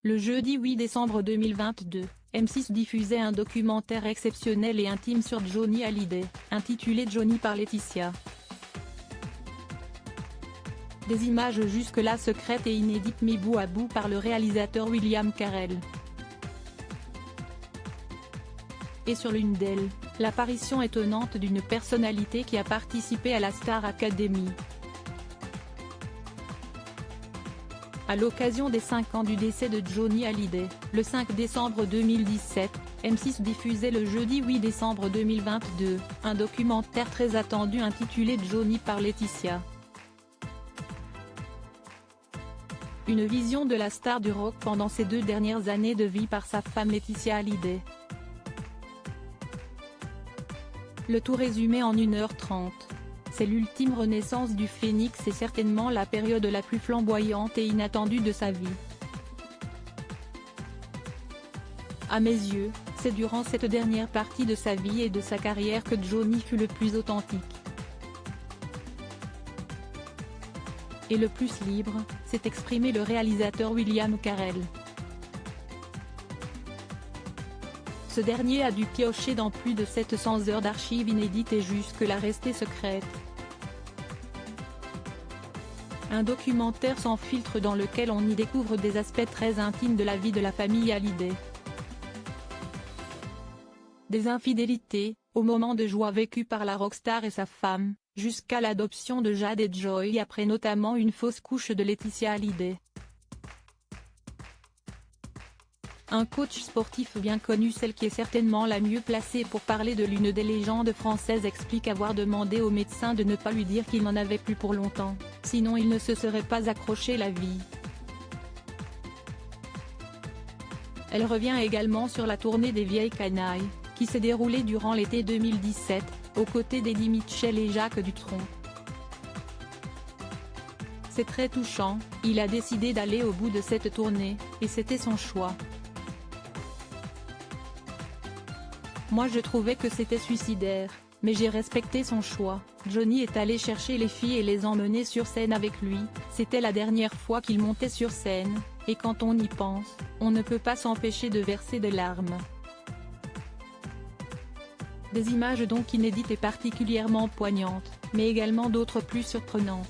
Le jeudi 8 décembre 2022, M6 diffusait un documentaire exceptionnel et intime sur Johnny Hallyday, intitulé Johnny par Laetitia. Des images jusque-là secrètes et inédites mises bout à bout par le réalisateur William Carell. Et sur l'une d'elles, l'apparition étonnante d'une personnalité qui a participé à la Star Academy. À l'occasion des 5 ans du décès de Johnny Hallyday, le 5 décembre 2017, M6 diffusait le jeudi 8 décembre 2022, un documentaire très attendu intitulé Johnny par Laetitia. Une vision de la star du rock pendant ses 2 dernières années de vie par sa femme Laetitia Hallyday. Le tout résumé en 1h30. C'est l'ultime renaissance du phénix et certainement la période la plus flamboyante et inattendue de sa vie. À mes yeux, c'est durant cette dernière partie de sa vie et de sa carrière que Johnny fut le plus authentique. Et le plus libre, s'est exprimé le réalisateur William Carell. Ce dernier a dû piocher dans plus de 700 heures d'archives inédites et jusque-là restées secrètes. Un documentaire sans filtre dans lequel on y découvre des aspects très intimes de la vie de la famille Hallyday. Des infidélités, aux moments de joie vécus par la rockstar et sa femme, jusqu'à l'adoption de Jade et Joy après notamment une fausse couche de Laetitia Hallyday. Un coach sportif bien connu, celle qui est certainement la mieux placée pour parler de l'une des légendes françaises, explique avoir demandé au médecin de ne pas lui dire qu'il n'en avait plus pour longtemps, sinon il ne se serait pas accroché la vie. Elle revient également sur la tournée des Vieilles Canailles, qui s'est déroulée durant l'été 2017, aux côtés d'Eddie Mitchell et Jacques Dutronc. C'est très touchant, il a décidé d'aller au bout de cette tournée, et c'était son choix. Moi je trouvais que c'était suicidaire, mais j'ai respecté son choix. Johnny est allé chercher les filles et les emmener sur scène avec lui, c'était la dernière fois qu'il montait sur scène, et quand on y pense, on ne peut pas s'empêcher de verser des larmes. Des images donc inédites et particulièrement poignantes, mais également d'autres plus surprenantes.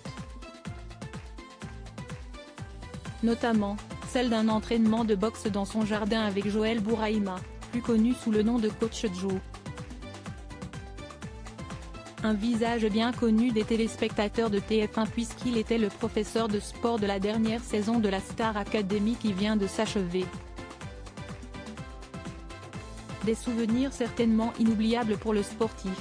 Notamment, celle d'un entraînement de boxe dans son jardin avec Joël Bourahima, plus connu sous le nom de Coach Joe. Un visage bien connu des téléspectateurs de TF1 puisqu'il était le professeur de sport de la dernière saison de la Star Academy qui vient de s'achever. Des souvenirs certainement inoubliables pour le sportif.